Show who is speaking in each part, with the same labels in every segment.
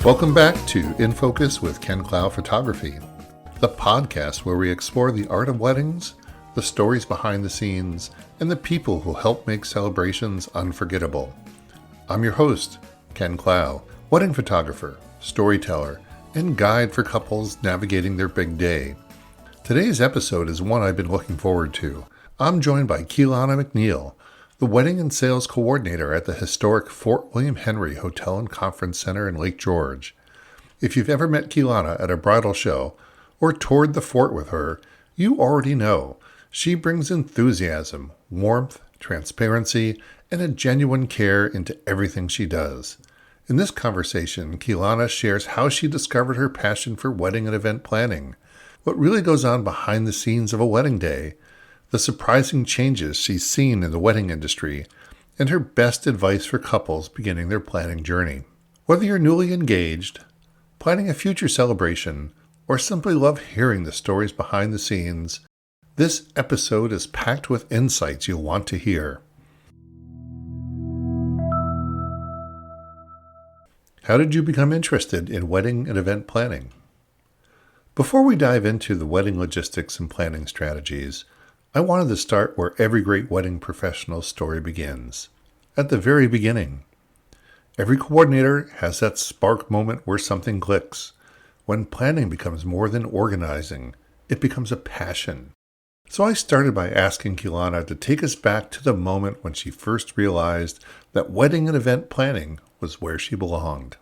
Speaker 1: Welcome back to In Focus with Ken Clough Photography, the podcast where we explore the art of weddings, the stories behind the scenes, and the people who help make celebrations unforgettable. I'm your host, Ken Clough, wedding photographer, storyteller, and guide for couples navigating their big day. Today's episode is one I've been looking forward to. I'm joined by Keilana MacNeil, the wedding and sales coordinator at the historic Fort William Henry Hotel and Conference Center in Lake George. If you've ever met Keilana at a bridal show or toured the fort with her, you already know she brings enthusiasm, warmth, transparency, and a genuine care into everything she does. In this conversation, Keilana shares how she discovered her passion for wedding and event planning, what really goes on behind the scenes of a wedding day, the surprising changes she's seen in the wedding industry, and her best advice for couples beginning their planning journey. Whether you're newly engaged, planning a future celebration, or simply love hearing the stories behind the scenes, this episode is packed with insights you'll want to hear. How did you become interested in wedding and event planning? Before we dive into the wedding logistics and planning strategies, I wanted to start where every great wedding professional's story begins, at the very beginning. Every coordinator has that spark moment where something clicks. When planning becomes more than organizing, it becomes a passion. So I started by asking Keilana to take us back to the moment when she first realized that wedding and event planning was where she belonged.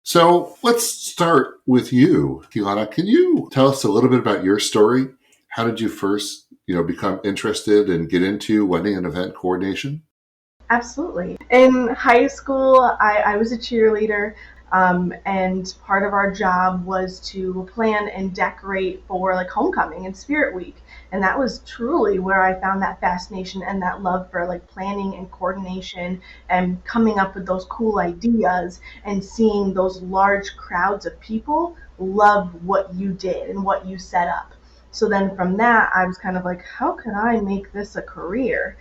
Speaker 1: So let's start with you, Keilana. Can you tell us a little bit about your story? How did you first, become interested and get into wedding and event coordination?
Speaker 2: Absolutely. In high school, I was a cheerleader, and part of our job was to plan and decorate for like homecoming and Spirit Week. And that was truly where I found that fascination and that love for like planning and coordination and coming up with those cool ideas and seeing those large crowds of people love what you did and what you set up. So then from that, I was kind of like, how can I make this a career?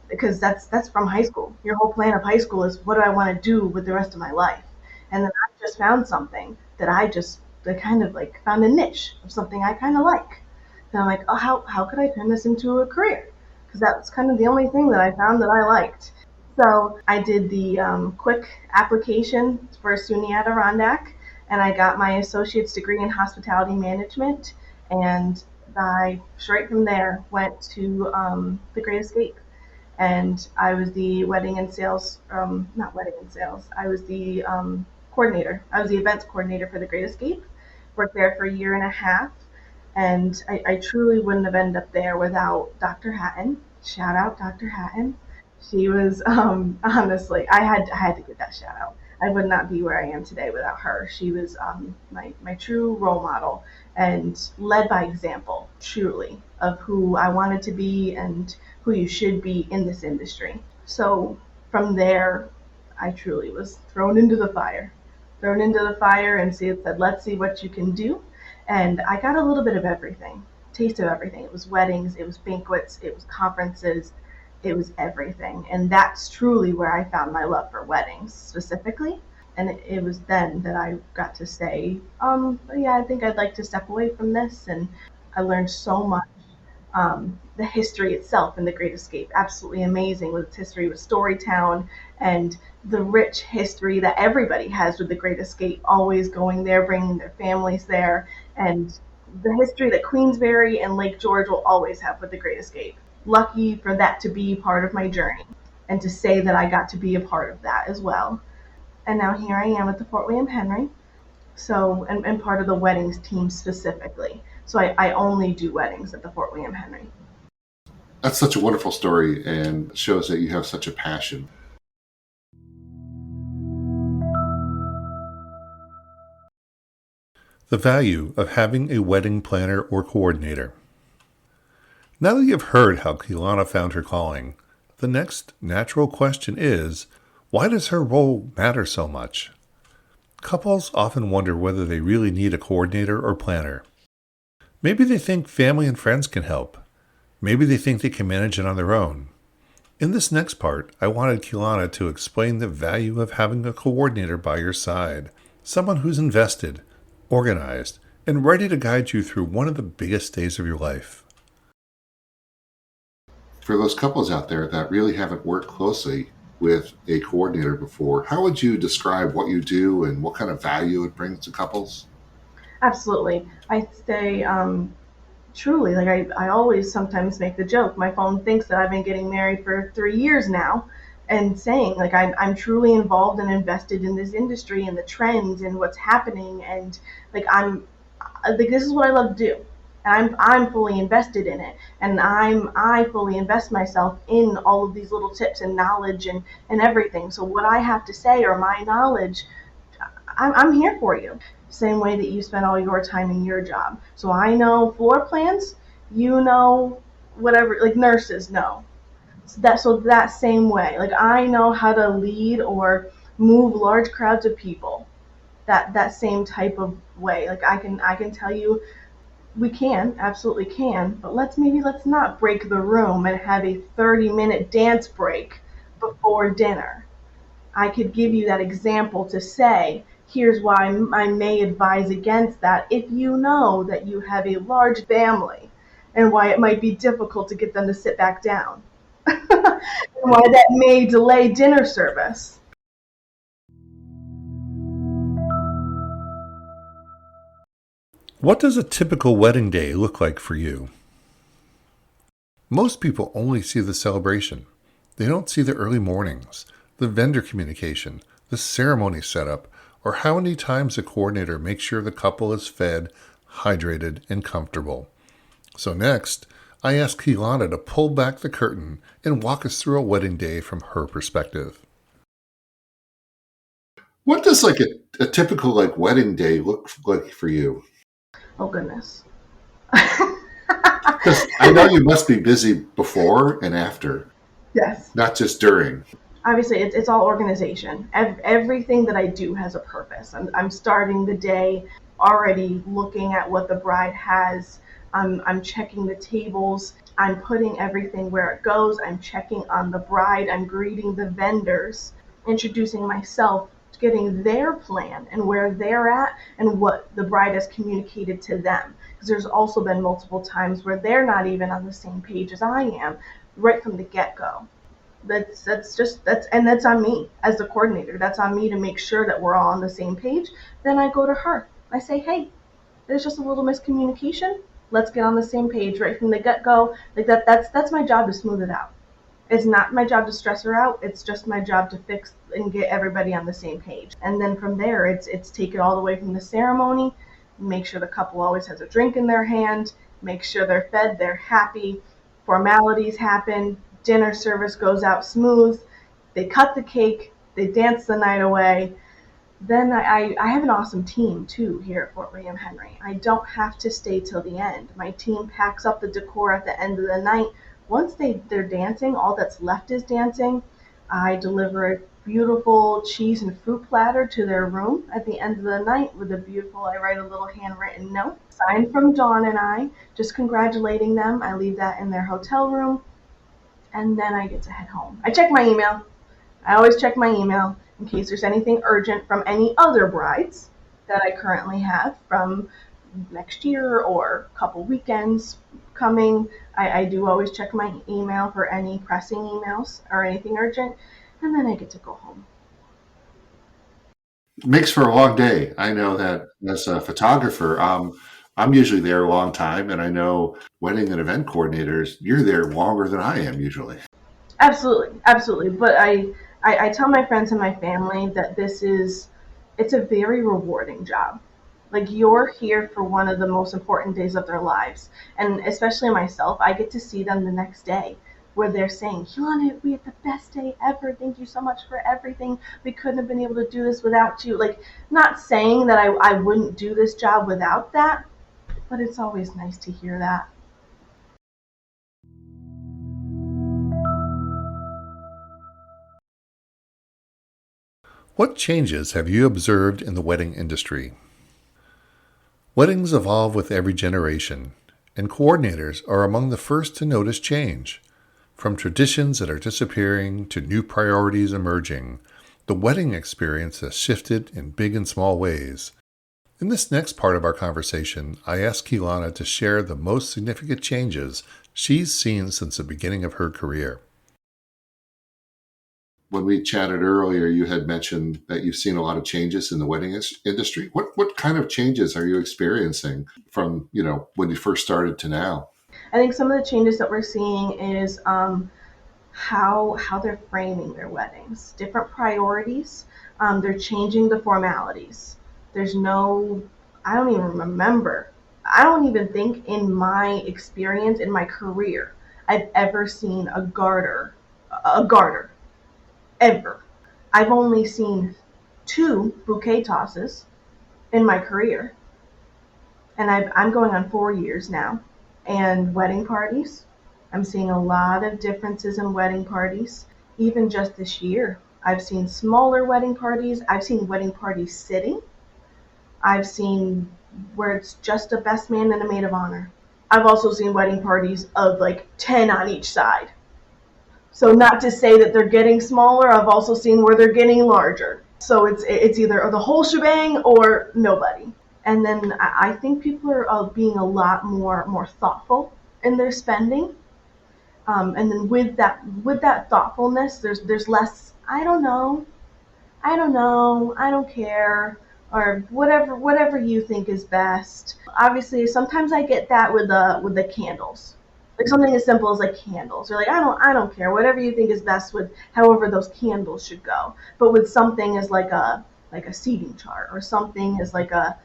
Speaker 2: Because that's from high school. Your whole plan of high school is what do I want to do with the rest of my life? And then I just found something that I kind of like found a niche of something I kind of like. And I'm like, oh, how could I turn this into a career? Because that's kind of the only thing that I found that I liked. So I did the quick application for SUNY Adirondack, and I got my associate's degree in hospitality management. And I straight from there went to the Great Escape. And I was the wedding and sales, not wedding and sales, I was the coordinator. I was the events coordinator for the Great Escape. Worked there for a year and a half. And I truly wouldn't have ended up there without Dr. Hatton. Shout out Dr. Hatton. She was, honestly, I had to give that shout out. I would not be where I am today without her. She was my true role model and led by example, truly, of who I wanted to be and who you should be in this industry. So from there, I truly was thrown into the fire and said, let's see what you can do. And I got a little bit of everything, taste of everything. It was weddings, it was banquets, it was conferences, it was everything. And that's truly where I found my love for weddings specifically. And it was then that I got to say, yeah, I think I'd like to step away from this. And I learned so much. The history itself in the Great Escape, absolutely amazing with its history with Storytown and the rich history that everybody has with the Great Escape, always going there, bringing their families there, and the history that Queensbury and Lake George will always have with the Great Escape. Lucky for that to be part of my journey and to say that I got to be a part of that as well. And now here I am at the Fort William Henry, so and part of the weddings team specifically. So I only do weddings at the Fort William Henry.
Speaker 1: That's such a wonderful story and shows that you have such a passion. The value of having a wedding planner or coordinator. Now that you've heard how Keilana found her calling, the next natural question is, why does her role matter so much? Couples often wonder whether they really need a coordinator or planner. Maybe they think family and friends can help. Maybe they think they can manage it on their own. In this next part, I wanted Keilana to explain the value of having a coordinator by your side, someone who's invested, organized, and ready to guide you through one of the biggest days of your life. For those couples out there that really haven't worked closely with a coordinator before, how would you describe what you do and what kind of value it brings to couples?
Speaker 2: Absolutely. I say, truly, like I always sometimes make the joke. My phone thinks that I've been getting married for 3 years now, and saying like I'm truly involved and invested in this industry and the trends and what's happening, and like like this is what I love to do. I'm fully invested in it, and I fully invest myself in all of these little tips and knowledge and everything. So what I have to say or my knowledge, I'm here for you. Same way that you spend all your time in your job. So I know floor plans, you know whatever, like nurses know. So that same way, like I know how to lead or move large crowds of people. That same type of way. Like I can tell you we can, absolutely can, but let's not break the room and have a 30-minute dance break before dinner. I could give you that example to say, here's why I may advise against that if you know that you have a large family and why it might be difficult to get them to sit back down. And why that may delay dinner service.
Speaker 1: What does a typical wedding day look like for you? Most people only see the celebration. They don't see the early mornings, the vendor communication, the ceremony setup, or how many times the coordinator makes sure the couple is fed, hydrated, and comfortable. So next, I asked Keilana to pull back the curtain and walk us through a wedding day from her perspective. What does a typical wedding day look like for you?
Speaker 2: Oh goodness.
Speaker 1: Because I know you must be busy before and after,
Speaker 2: Yes.
Speaker 1: not just during.
Speaker 2: Obviously it's all organization. Everything that I do has a purpose. I'm starting the day already looking at what the bride has. I'm checking the tables. I'm putting everything where it goes. I'm checking on the bride. I'm greeting the vendors, introducing myself, getting their plan and where they're at and what the bride has communicated to them. Because there's also been multiple times where they're not even on the same page as I am right from the get-go. That's on me as the coordinator. That's on me to make sure that we're all on the same page. Then I go to her. I say, hey, there's just a little miscommunication. Let's get on the same page right from the get go. Like that's my job to smooth it out. It's not my job to stress her out. It's just my job to fix and get everybody on the same page. And then from there, it's take it all the way from the ceremony. Make sure the couple always has a drink in their hand. Make sure they're fed, they're happy. Formalities happen. Dinner service goes out smooth. They cut the cake. They dance the night away. Then I have an awesome team too here at Fort William Henry. I don't have to stay till the end. My team packs up the decor at the end of the night. Once they're dancing, all that's left is dancing. I deliver a beautiful cheese and fruit platter to their room at the end of the night with I write a little handwritten note signed from Dawn and I, just congratulating them. I leave that in their hotel room, and then I get to head home. I check my email. I always check my email in case there's anything urgent from any other brides that I currently have from next year or a couple weekends coming. I do always check my email for any pressing emails or anything urgent, and then I get to go home.
Speaker 1: Makes for a long day. I know that as a photographer, I'm usually there a long time, and I know wedding and event coordinators, you're there longer than I am usually.
Speaker 2: Absolutely, absolutely. But I tell my friends and my family that it's a very rewarding job. Like you're here for one of the most important days of their lives. And especially myself, I get to see them the next day where they're saying, Keilana, we had the best day ever. Thank you so much for everything. We couldn't have been able to do this without you. Like, not saying that I wouldn't do this job without that, but it's always nice to hear that.
Speaker 1: What changes have you observed in the wedding industry? Weddings evolve with every generation, and coordinators are among the first to notice change. From traditions that are disappearing to new priorities emerging, The wedding experience has shifted in big and small ways. In this next part of our conversation, I asked Keilana to share the most significant changes she's seen since the beginning of her career. When we chatted earlier, you had mentioned that you've seen a lot of changes in the wedding industry. What kind of changes are you experiencing from, when you first started to now?
Speaker 2: I think some of the changes that we're seeing is how they're framing their weddings, different priorities. They're changing the formalities. There's no, I don't even remember. I don't even think in my experience in my career I've ever seen a garter ever. I've only seen 2 bouquet tosses in my career, and I'm going on 4 years now. And wedding parties, I'm seeing a lot of differences in wedding parties. Even just this year, I've seen smaller wedding parties. I've seen wedding parties sitting. I've seen where it's just a best man and a maid of honor. I've also seen wedding parties of like 10 on each side. So not to say that they're getting smaller, I've also seen where they're getting larger. So it's either the whole shebang or nobody. And then I think people are being a lot more thoughtful in their spending. And then with that thoughtfulness, there's less. I don't care, or whatever you think is best. Obviously, sometimes I get that with the candles. Like something as simple as like candles. Or like I don't care. Whatever you think is best with however those candles should go. But with something as like a seating chart, or something as like a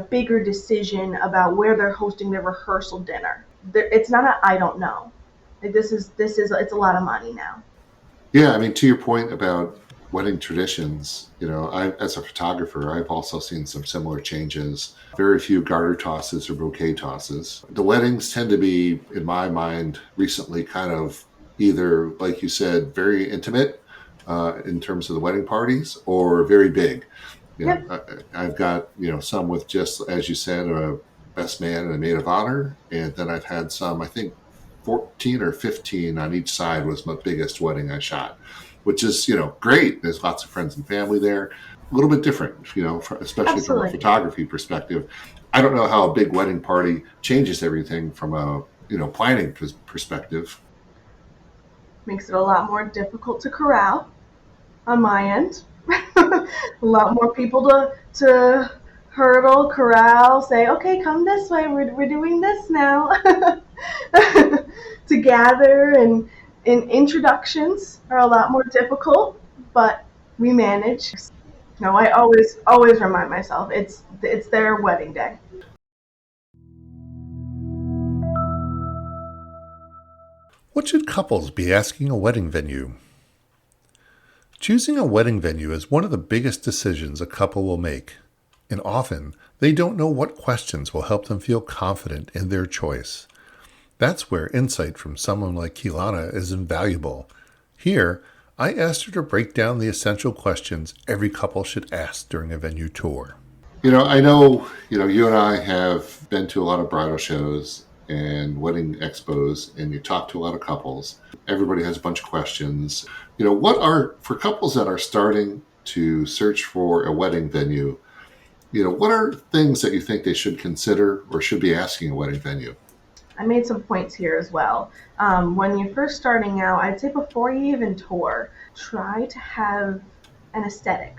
Speaker 2: bigger decision about where they're hosting their rehearsal dinner. It's not I don't know. Like this is it's a lot of money now.
Speaker 1: Yeah, I mean, to your point about wedding traditions, as a photographer, I've also seen some similar changes. Very few garter tosses or bouquet tosses. The weddings tend to be, in my mind, recently kind of either, like you said, very intimate in terms of the wedding parties, or very big.
Speaker 2: Yep.
Speaker 1: I've got, some with just, as you said, a best man and a maid of honor. And then I've had some, I think, 14 or 15 on each side was my biggest wedding I shot, which is, great. There's lots of friends and family there. A little bit different, especially from a
Speaker 2: Absolutely.
Speaker 1: photography perspective. I don't know how a big wedding party changes everything from a, planning perspective.
Speaker 2: Makes it a lot more difficult to corral on my end. A lot more people to hurdle, corral, say, okay, come this way. We're doing this now. To gather and introductions are a lot more difficult, but we manage. No, I always remind myself it's their wedding day.
Speaker 1: What should couples be asking a wedding venue? Choosing a wedding venue is one of the biggest decisions a couple will make, and often they don't know what questions will help them feel confident in their choice. That's where insight from someone like Keilana is invaluable. Here, I asked her to break down the essential questions every couple should ask during a venue tour. I know, you and I have been to a lot of bridal shows and wedding expos, and you talk to a lot of couples. Everybody has a bunch of questions. For couples that are starting to search for a wedding venue, what are things that you think they should consider or should be asking a wedding venue?
Speaker 2: I made some points here as well. When you're first starting out, I'd say before you even tour, try to have an aesthetic.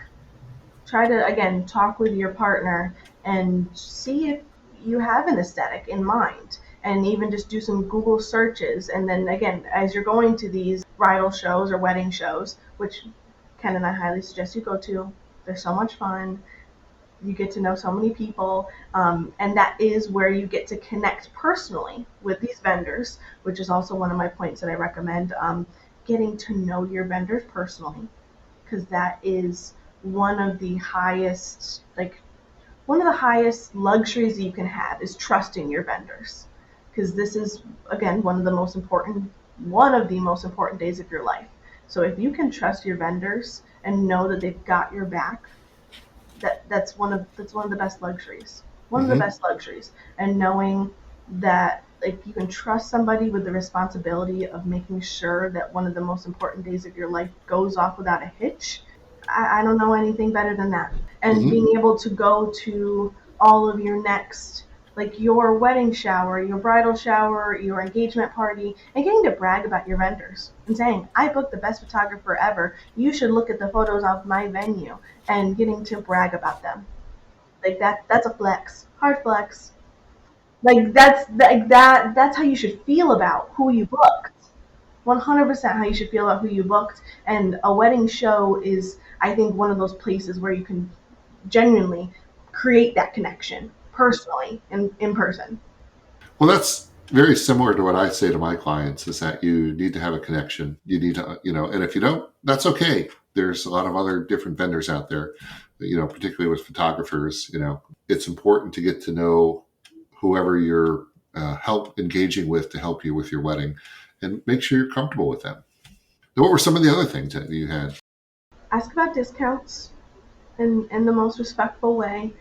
Speaker 2: Try to, again, talk with your partner and see if you have an aesthetic in mind. And even just do some Google searches. And then, again, as you're going to these bridal shows or wedding shows, which Ken and I highly suggest you go to, they're so much fun. You get to know so many people, and that is where you get to connect personally with these vendors, which is also one of my points that I recommend. Getting to know your vendors personally, because that is one of the highest luxuries you can have, is trusting your vendors, because this is, again, one of the most important days of your life. So if you can trust your vendors and know that they've got your back, that's one of the best luxuries. One of the
Speaker 1: Mm-hmm.
Speaker 2: best luxuries. And knowing that, like, you can trust somebody with the responsibility of making sure that one of the most important days of your life goes off without a hitch. I don't know anything better than that. And
Speaker 1: Hmm.
Speaker 2: being able to go to all of your next, like your wedding shower, your bridal shower, your engagement party, and getting to brag about your vendors and saying, I booked the best photographer ever. You should look at the photos of my venue, and getting to brag about them. Like that's a flex. Hard flex. Like that's how you should feel about who you booked. 100% how you should feel about who you booked. And a wedding show is, I think, one of those places where you can genuinely create that connection personally and in person.
Speaker 1: Well, that's very similar to what I say to my clients is that you need to have a connection. You need to, and if you don't, that's okay. There's a lot of other different vendors out there, particularly with photographers. It's important to get to know whoever you're help engaging with to help you with your wedding and make sure you're comfortable with them. Now, what were some of the other things that you had?
Speaker 2: Ask about discounts in the most respectful way.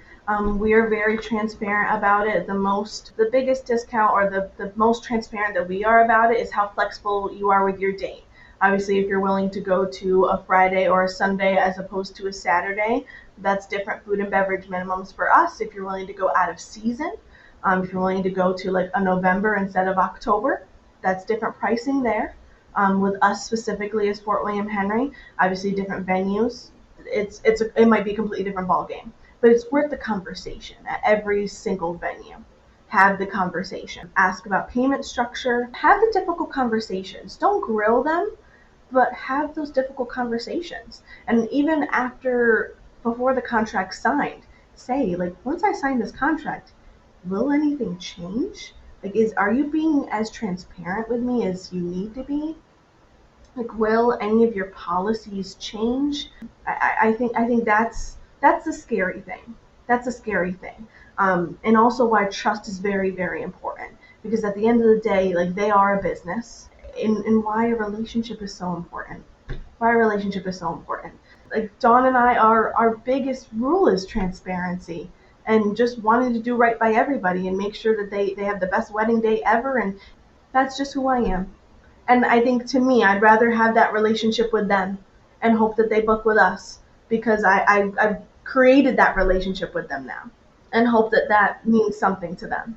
Speaker 2: We are very transparent about it. The biggest discount, or the most transparent that we are about it, is how flexible you are with your date. Obviously, if you're willing to go to a Friday or a Sunday as opposed to a Saturday, that's different food and beverage minimums for us. If you're willing to go out of season, if you're willing to go to like a November instead of October, that's different pricing there. With us specifically as Fort William Henry, obviously different venues, it might be a completely different ball game, but it's worth the conversation at every single venue. Have the conversation. Ask about payment structure. Have the difficult conversations. Don't grill them, but have those difficult conversations. And even before the contract's signed, say, like, once I sign this contract, will anything change? Like, are you being as transparent with me as you need to be? Like, will any of your policies change? I think that's the scary thing. That's a scary thing. And also why trust is very, very important, because at the end of the day, like, they are a business, and why a relationship is so important. Why a relationship is so important. Like, Dawn and I, our biggest rule is transparency, and just wanting to do right by everybody and make sure that they have the best wedding day ever. And that's just who I am. And I think, to me, I'd rather have that relationship with them and hope that they book with us, because I've created that relationship with them now, and hope that that means something to them.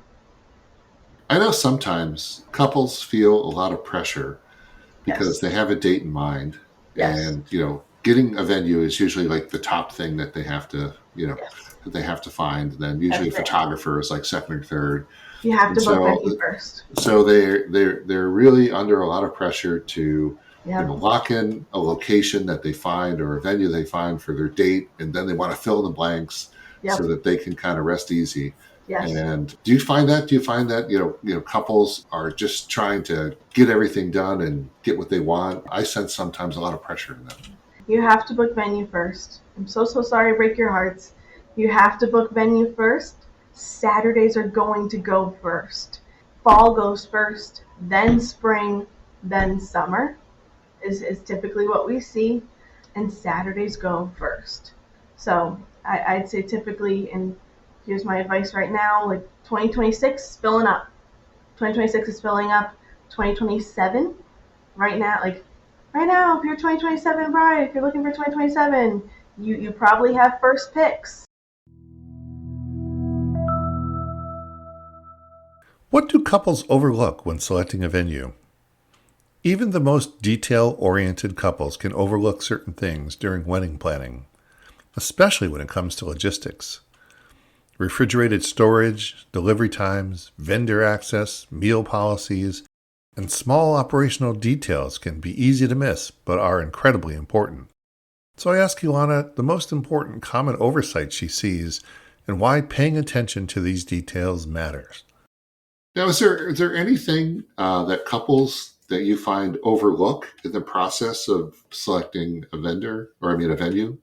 Speaker 1: I know sometimes couples feel a lot of pressure because
Speaker 2: Yes.
Speaker 1: they have a date in mind,
Speaker 2: Yes.
Speaker 1: and getting a venue is usually like the top thing that they have to
Speaker 2: Yes.
Speaker 1: find. Then usually a
Speaker 2: That's it.
Speaker 1: photographer is like second or third,
Speaker 2: You have
Speaker 1: and
Speaker 2: to book
Speaker 1: so
Speaker 2: venue first.
Speaker 1: they're really under a lot of pressure to
Speaker 2: Yep.
Speaker 1: lock in a location that they find or a venue they find for their date, and then they want to fill in the blanks so
Speaker 2: Yep.
Speaker 1: that they can kind of rest easy.
Speaker 2: Yes.
Speaker 1: And do you find that couples are just trying to get everything done and get what they want? I sense sometimes a lot of pressure in them.
Speaker 2: You have to book venue first. I'm so, so sorry to break your hearts. You have to book venue first. Saturdays are going to go first. Fall goes first, then spring, then summer is typically what we see, and Saturdays go first. So I'd say typically, and here's my advice right now, like, 2026 is filling up. 2026 is filling up. 2027 right now, like, right now, if you're 2027 bride, if you're looking for 2027, you probably have first picks.
Speaker 1: What do couples overlook when selecting a venue? Even the most detail oriented couples can overlook certain things during wedding planning, especially when it comes to logistics. Refrigerated storage, delivery times, vendor access, meal policies, and small operational details can be easy to miss but are incredibly important. So I asked Keilana the most important common oversight she sees and why paying attention to these details matters. Now, is there anything that couples that you find overlook in the process of selecting a vendor, or I mean a venue?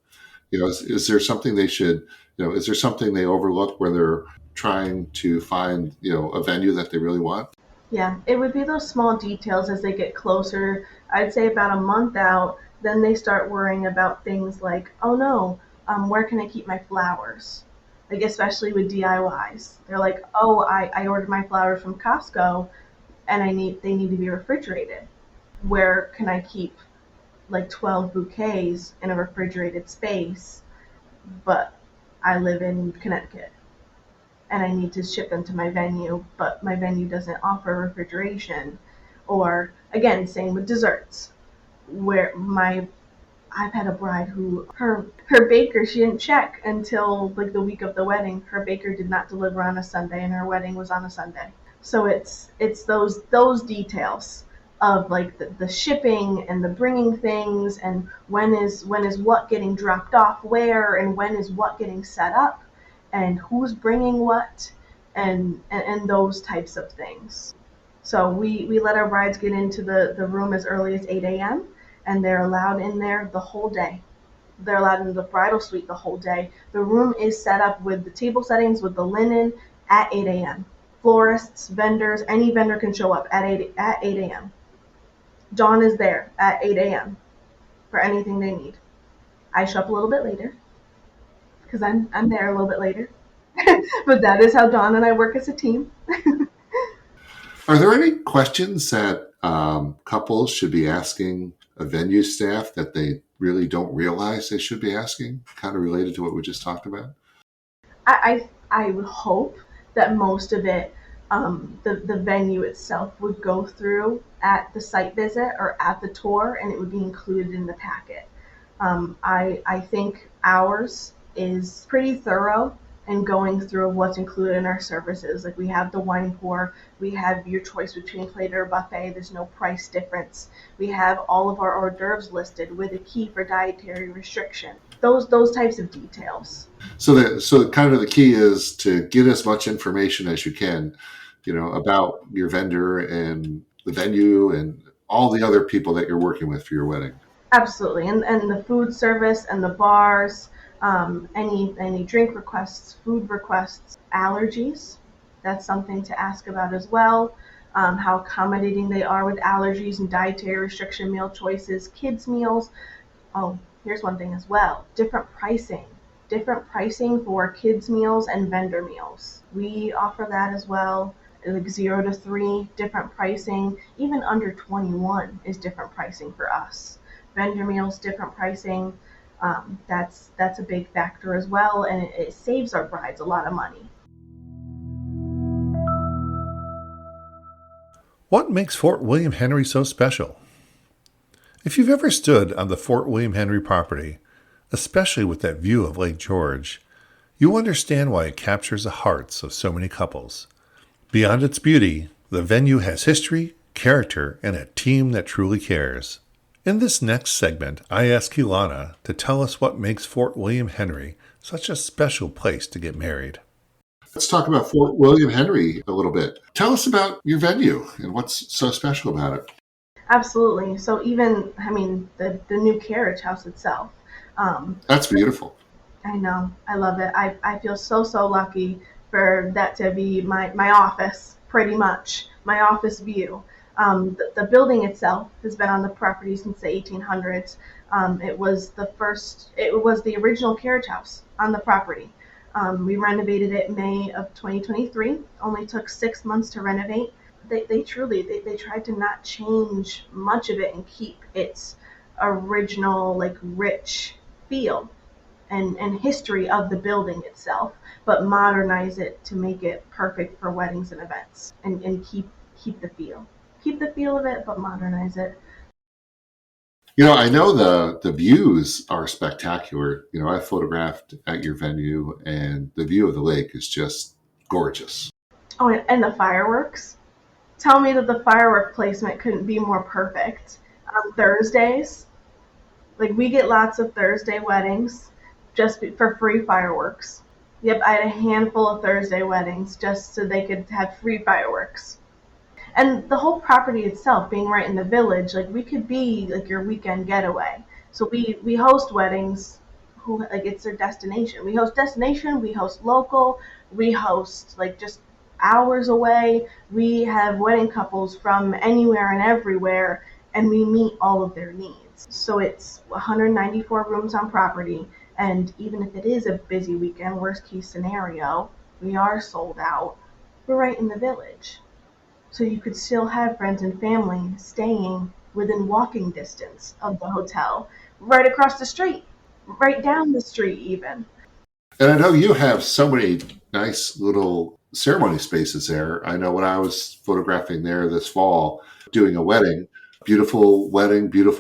Speaker 1: Is there something they should, is there something they overlook where they're trying to find, a venue that they really want?
Speaker 2: Yeah, it would be those small details as they get closer. I'd say about a month out, then they start worrying about things like, oh no, where can I keep my flowers? Like, especially with DIYs. They're like, oh, I ordered my flowers from Costco, and they need to be refrigerated. Where can I keep like 12 bouquets in a refrigerated space, but I live in Connecticut and I need to ship them to my venue, but my venue doesn't offer refrigeration. Or again, same with desserts, where my I've had a bride who her baker, she didn't check until like the week of the wedding. Her baker did not deliver on a Sunday and her wedding was on a Sunday. So it's those details of like the shipping and the bringing things, and when is what getting dropped off where, and when is what getting set up, and who's bringing what, and those types of things. So we let our brides get into the room as early as 8 a.m. and they're allowed in there the whole day. They're allowed in the bridal suite the whole day. The room is set up with the table settings, with the linen, at 8 a.m. Florists, vendors, any vendor can show up at 8 a.m. Dawn is there at 8 a.m. for anything they need. I show up a little bit later because I'm there a little bit later. But that is how Dawn and I work as a team.
Speaker 1: Are there any questions that couples should be asking a venue staff that they really don't realize they should be asking, kind of related to what we just talked about?
Speaker 2: I would hope that most of it, the venue itself would go through at the site visit or at the tour, and it would be included in the packet. I think ours is pretty thorough in going through what's included in our services. Like we have the wine pour, we have your choice between plate or buffet. There's no price difference. We have all of our hors d'oeuvres listed with a key for dietary restriction. Those types of details.
Speaker 1: So kind of the key is to get as much information as you can, about your vendor and the venue and all the other people that you're working with for your wedding.
Speaker 2: Absolutely, and the food service and the bars, any drink requests, food requests, allergies. That's something to ask about as well. How accommodating they are with allergies and dietary restriction meal choices, kids meals. Oh, here's one thing as well: different pricing for kids meals and vendor meals. We offer that as well. Like 0 to 3, different pricing. Even under 21 is different pricing for us. Vendor meals, different pricing. That's a big factor as well, and it saves our brides a lot of money.
Speaker 1: What makes Fort William Henry so special? If you've ever stood on the Fort William Henry property, especially with that view of Lake George, you understand why it captures the hearts of so many couples. Beyond its beauty, the venue has history, character, and a team that truly cares. In this next segment, I ask Keilana to tell us what makes Fort William Henry such a special place to get married. Let's talk about Fort William Henry a little bit. Tell us about your venue and what's so special about it.
Speaker 2: Absolutely. So even, I mean, the new carriage house itself.
Speaker 1: That's beautiful.
Speaker 2: I know. I love it. I feel so lucky for that to be my office, pretty much, my office view. The building itself has been on the property since the 1800s. It was the original carriage house on the property. We renovated it May of 2023. Only took 6 months to renovate. They truly they tried to not change much of it and keep its original like rich feel and history of the building itself, but modernize it to make it perfect for weddings and events, and keep the feel. Keep the feel of it, but modernize it.
Speaker 1: I know the views are spectacular. I photographed at your venue, and the view of the lake is just gorgeous.
Speaker 2: Oh, and the fireworks. Tell me that the firework placement couldn't be more perfect. On Thursdays, like we get lots of Thursday weddings just for free fireworks. Yep, I had a handful of Thursday weddings just so they could have free fireworks. And the whole property itself being right in the village, like we could be like your weekend getaway. So we host weddings who like it's their destination. We host local, we host like just hours away. We have wedding couples from anywhere and everywhere, and we meet all of their needs. So it's 194 rooms on property, and even if it is a busy weekend, worst case scenario, we are sold out. We're right in the village. So you could still have friends and family staying within walking distance of the hotel, right across the street, right down the street even.
Speaker 1: And I know you have so many nice little ceremony spaces there. I know when I was photographing there this fall, doing a wedding, beautiful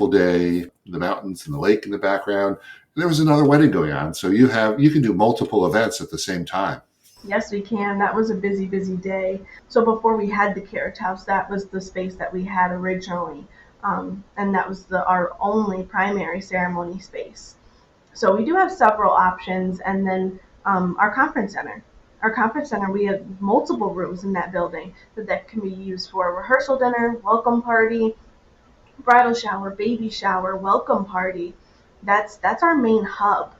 Speaker 1: day, the mountains and the lake in the background. And there was another wedding going on. So you can do multiple events at the same time.
Speaker 2: Yes, we can. That was a busy, busy day. So before we had the carriage house, that was the space that we had originally, and that was our only primary ceremony space. So we do have several options, and then our conference center. Our conference center, we have multiple rooms in that building that can be used for rehearsal dinner, welcome party, bridal shower, baby shower, welcome party. That's our main hub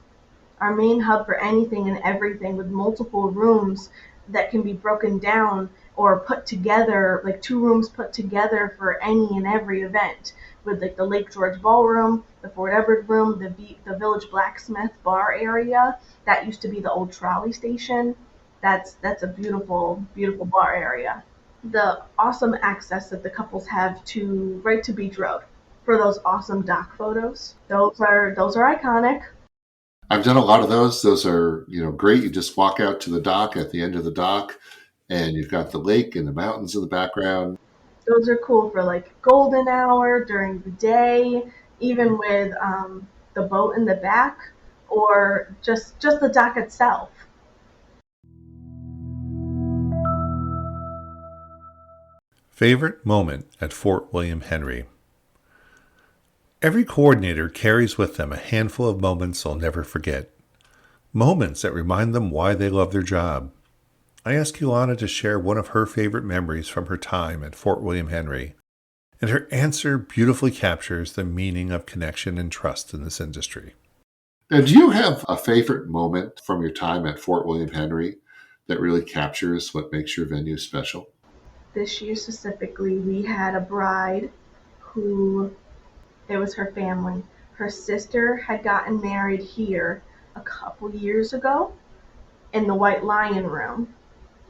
Speaker 2: for anything and everything, with multiple rooms that can be broken down or put together, like two rooms put together for any and every event, with like the Lake George Ballroom, the Fort Edward Room, the Village Blacksmith bar area. That used to be the old trolley station. That's a beautiful, beautiful bar area. The awesome access that the couples have to right to Beach Road for those awesome dock photos. Those are iconic.
Speaker 1: I've done a lot of those. Those are, great. You just walk out to the dock at the end of the dock and you've got the lake and the mountains in the background.
Speaker 2: Those are cool for like golden hour during the day, even with the boat in the back, or just the dock itself.
Speaker 1: Favorite moment at Fort William Henry. Every coordinator carries with them a handful of moments they'll never forget. Moments that remind them why they love their job. I asked Keilana to share one of her favorite memories from her time at Fort William Henry, and her answer beautifully captures the meaning of connection and trust in this industry. Now, do you have a favorite moment from your time at Fort William Henry that really captures what makes your venue special?
Speaker 2: This year specifically, we had a bride who, it was her family. Her sister had gotten married here a couple years ago in the White Lion Room,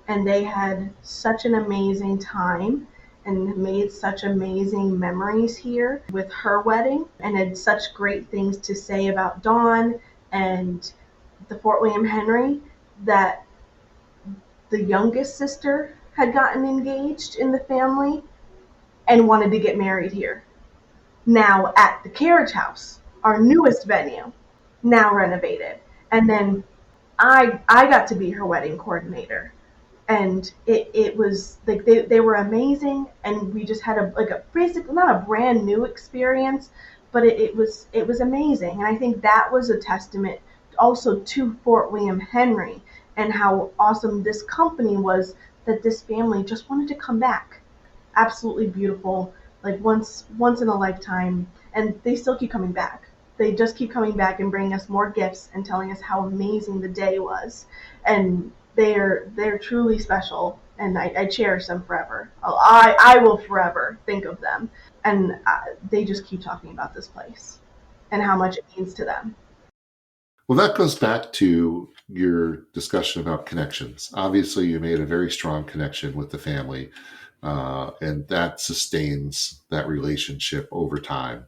Speaker 2: and they had such an amazing time and made such amazing memories here with her wedding, and had such great things to say about Dawn and the Fort William Henry, that the youngest sister had gotten engaged in the family and wanted to get married here. Now at the carriage house, our newest venue, now renovated. And then I got to be her wedding coordinator, and it was like they were amazing, and we just had a basically not a brand new experience, but it was amazing. And I think that was a testament also to Fort William Henry and how awesome this company was, that this family just wanted to come back. Absolutely beautiful, like once in a lifetime, and they still keep coming back. They just keep coming back and bringing us more gifts and telling us how amazing the day was, and they're truly special, and I cherish them forever. I will forever think of them, and they just keep talking about this place and how much it means to them.
Speaker 1: Well, that goes back to your discussion about connections. Obviously, you made a very strong connection with the family, and that sustains that relationship over time.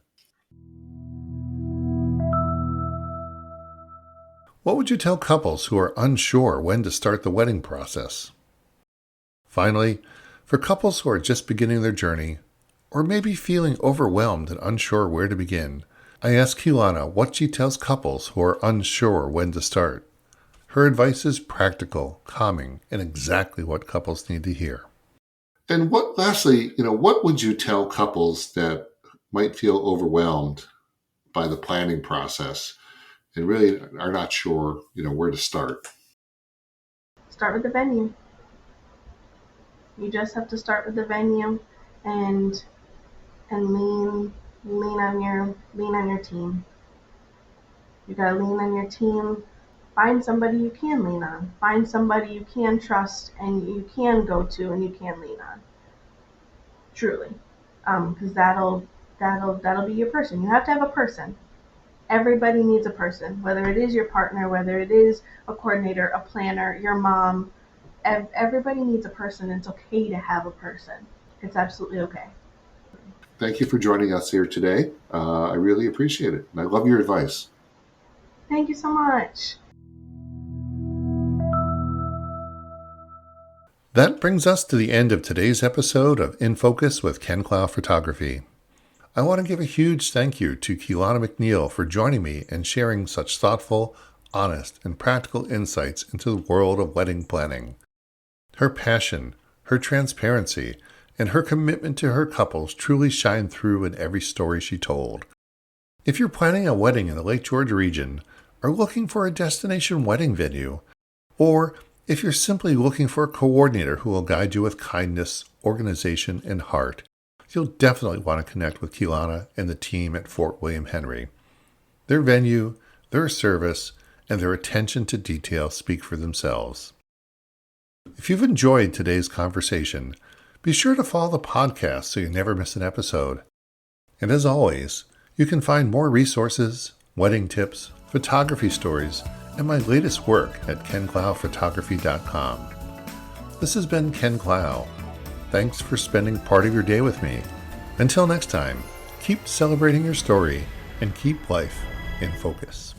Speaker 1: What would you tell couples who are unsure when to start the wedding process? Finally, for couples who are just beginning their journey, or maybe feeling overwhelmed and unsure where to begin, I asked Keilana what she tells couples who are unsure when to start. Her advice is practical, calming, and exactly what couples need to hear. And lastly, what would you tell couples that might feel overwhelmed by the planning process and really are not sure, where to start?
Speaker 2: Start with the venue. You just have to start with the venue, and lean on your team. You gotta lean on your team. Find somebody you can lean on. Find somebody you can trust and you can go to and you can lean on. Truly, because that'll be your person. You have to have a person. Everybody needs a person, whether it is your partner, whether it is a coordinator, a planner, your mom. Everybody needs a person. It's okay to have a person. It's absolutely okay.
Speaker 1: Thank you for joining us here today. I really appreciate it, and I love your advice.
Speaker 2: Thank you so much.
Speaker 1: That brings us to the end of today's episode of In Focus with Ken Clough Photography. I want to give a huge thank you to Keilana MacNeil for joining me and sharing such thoughtful, honest, and practical insights into the world of wedding planning. Her passion, her transparency, and her commitment to her couples truly shine through in every story she told. If you're planning a wedding in the Lake George region, or looking for a destination wedding venue, or if you're simply looking for a coordinator who will guide you with kindness, organization, and heart, you'll definitely want to connect with Keilana and the team at Fort William Henry. Their venue, their service, and their attention to detail speak for themselves. If you've enjoyed today's conversation, be sure to follow the podcast so you never miss an episode. And as always, you can find more resources, wedding tips, photography stories, and my latest work at kencloughphotography.com. This has been Ken Clough. Thanks for spending part of your day with me. Until next time, keep celebrating your story and keep life in focus.